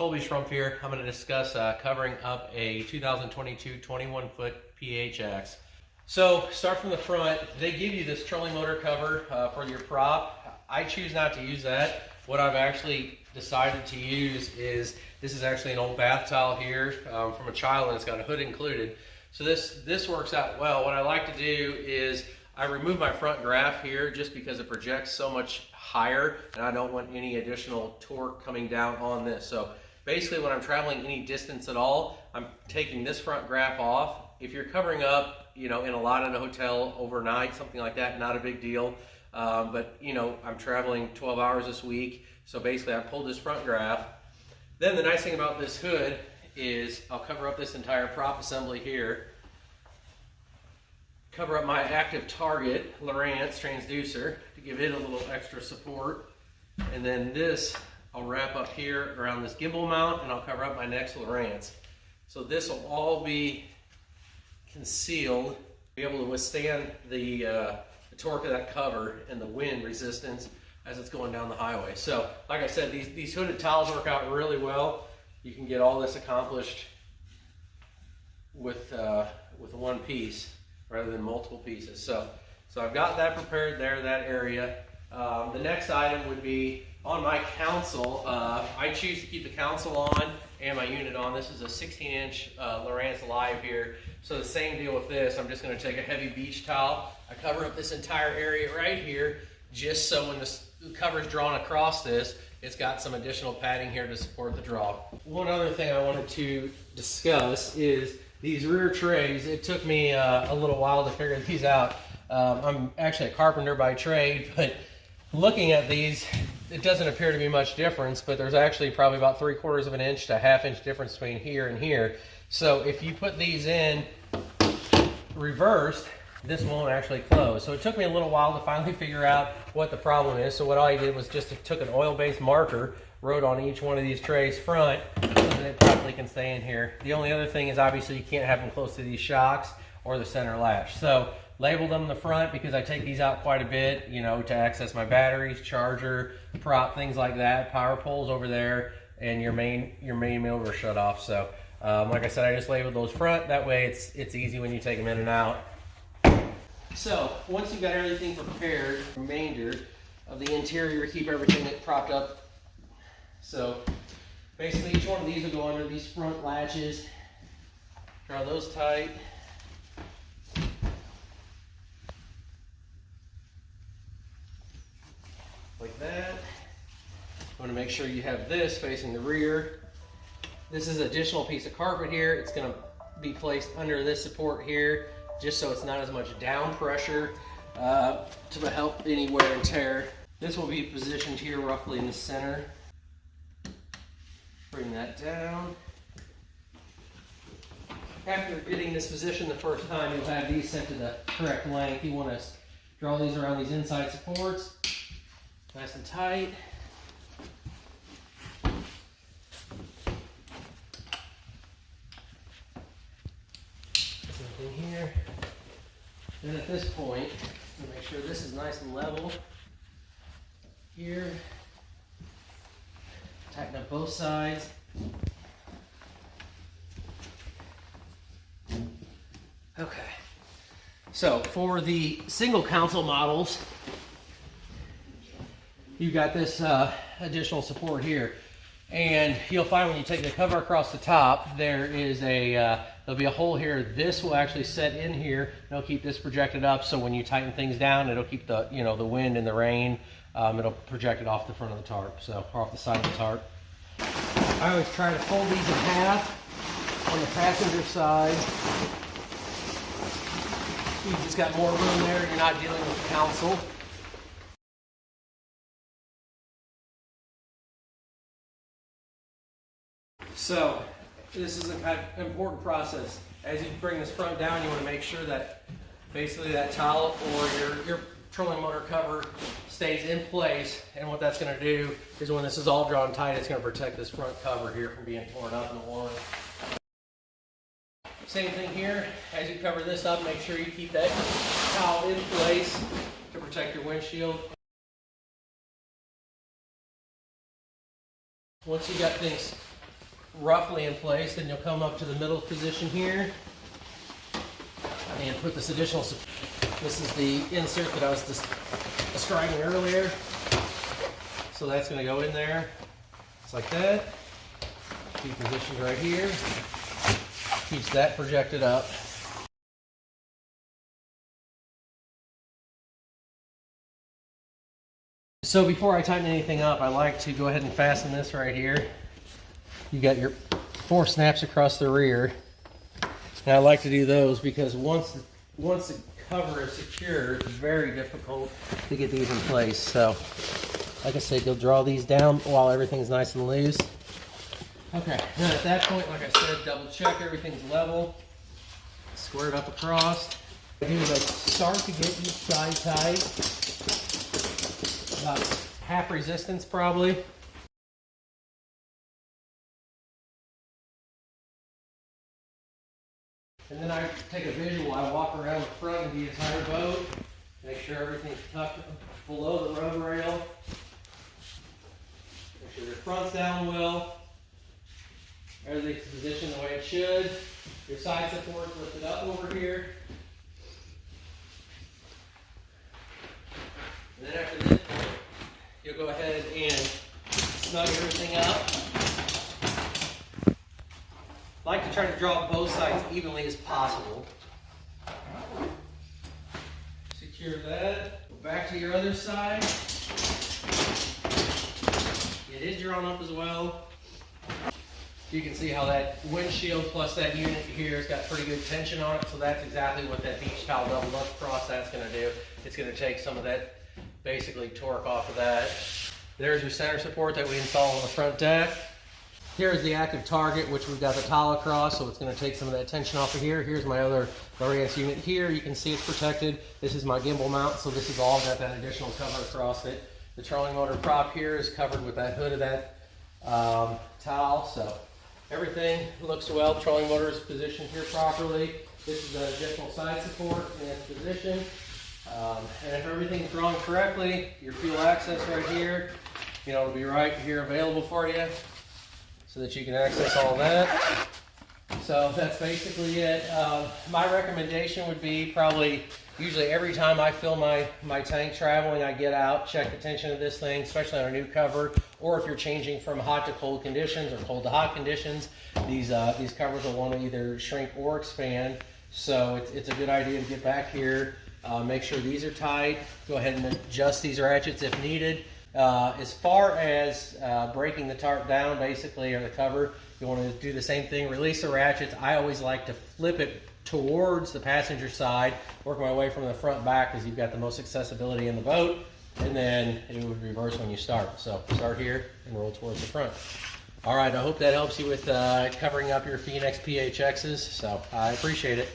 Colby Schrumpf here. I'm going to discuss covering up a 2022 21-foot PHX. So start from the front. They give you this trolling motor cover for your prop. I choose not to use that. What I've actually decided to use is, this is actually an old bath towel here from a child, and it's got a hood included. So this works out well. What I like to do is I remove my front graph here just because it projects so much higher and I don't want any additional torque coming down on this. So basically when I'm traveling any distance at all, I'm taking this front graph off. If you're covering up, in a lot in a hotel overnight, something like that, not a big deal. But I'm traveling 12 hours this week. So basically I pulled this front graph. Then the nice thing about this hood is I'll cover up this entire prop assembly here. Cover up my active target, Lowrance transducer, to give it a little extra support. And then this, I'll wrap up here around this gimbal mount, and I'll cover up my next Lowrance. So this will all be concealed, be able to withstand the torque of that cover and the wind resistance as it's going down the highway. So, like I said, these hooded towels work out really well. You can get all this accomplished with one piece rather than multiple pieces. So I've got that prepared there, that area. The next item would be on my console. I choose to keep the console on and my unit on. This is a 16-inch Lowrance Live here. So the same deal with this. I'm just going to take a heavy beach towel. I cover up this entire area right here, just so when the cover is drawn across this, it's got some additional padding here to support the draw. One other thing I wanted to discuss is these rear trays. It took me a little while to figure these out. I'm actually a carpenter by trade, but looking at these, it doesn't appear to be much difference, but there's actually probably about 3/4 of an inch to 1/2 inch difference between here and here. So if you put these in reversed, this won't actually close. So it took me a little while to finally figure out what the problem is. So what I did was just took an oil-based marker, wrote on each one of these trays front, so that it properly can stay in here. The only other thing is obviously you can't have them close to these shocks or the center latch. So labeled them in the front because I take these out quite a bit, to access my batteries, charger, prop, things like that. Power poles over there, and your main motor shut off. So like I said, I just labeled those front. That way it's easy when you take them in and out. So once you've got everything prepared, remainder of the interior, keep everything propped up. So basically each one of these will go under these front latches. Draw those tight. Like that. I want to make sure you have this facing the rear. This is an additional piece of carpet here. It's going to be placed under this support here, just so it's not as much down pressure to help any wear and tear. This will be positioned here roughly in the center. Bring that down. After getting this position the first time, you'll have these set to the correct length. You want to draw these around these inside supports, nice and tight. Something here. Then at this point, make sure this is nice and level. Here, tighten up both sides. Okay. So for the single console models, you've got this additional support here, and you'll find when you take the cover across the top, there'll be a hole here. This will actually set in here. It'll keep this projected up, so when you tighten things down, it'll keep the the wind and the rain. It'll project it off the front of the tarp, or off the side of the tarp. I always try to fold these in half on the passenger side. You've just got more room there. You're not dealing with the console. So this is an important process. As you bring this front down, you want to make sure that basically that towel or your trolling motor cover stays in place. And what that's going to do is when this is all drawn tight, it's going to protect this front cover here from being torn up in the warranty. Same thing here. As you cover this up, make sure you keep that towel in place to protect your windshield. Once you got things roughly in place, then you'll come up to the middle position here and put this additional, this is the insert that I was describing earlier. So that's going to go in there, just like that. Keep positioned right here. Keeps that projected up. So before I tighten anything up, I like to go ahead and fasten this right here. You got your 4 snaps across the rear. And I like to do those because once the cover is secure, it's very difficult to get these in place. So, like I said, you'll draw these down while everything's nice and loose. Okay, then at that point, like I said, double check everything's level. Square it up across. What I do is I start to get each side tight. About half resistance probably. And then I take a visual, I walk around the front of the entire boat, make sure everything's tucked below the rudder rail. Make sure your front's down well. Everything's positioned the way it should. Your side support's lifted up over here. And then after this point, you'll go ahead and snug everything up. I like to try to draw both sides evenly as possible. Secure that. Go back to your other side. It is drawn up as well. You can see how that windshield plus that unit here has got pretty good tension on it, so that's exactly what that beach towel double nut cross that's going to do. It's going to take some of that basically torque off of that. There's your center support that we install on the front deck. Here's the active target, which we've got the towel across, so it's going to take some of that tension off of here. Here's my other Lowrance unit here. You can see it's protected. This is my gimbal mount, so this is all got that additional cover across it. The trolling motor prop here is covered with that hood of that towel, so everything looks well. The trolling motor is positioned here properly. This is the additional side support in its position. And if everything's drawn correctly, your fuel access right here, you know, it'll be right here available for you so that you can access all that. So that's basically it. My recommendation would be probably usually every time I fill my tank traveling, I get out, check the tension of this thing, especially on a new cover, or if you're changing from hot to cold conditions or cold to hot conditions, these covers will want to either shrink or expand. So it's a good idea to get back here, make sure these are tight, go ahead and adjust these ratchets if needed. As far as breaking the tarp down, basically, or the cover, you want to do the same thing, release the ratchets. I always like to flip it towards the passenger side, work my way from the front back because you've got the most accessibility in the boat, and then it would reverse when you start. So start here and roll towards the front. All right, I hope that helps you with covering up your Phoenix PHXs, so I appreciate it.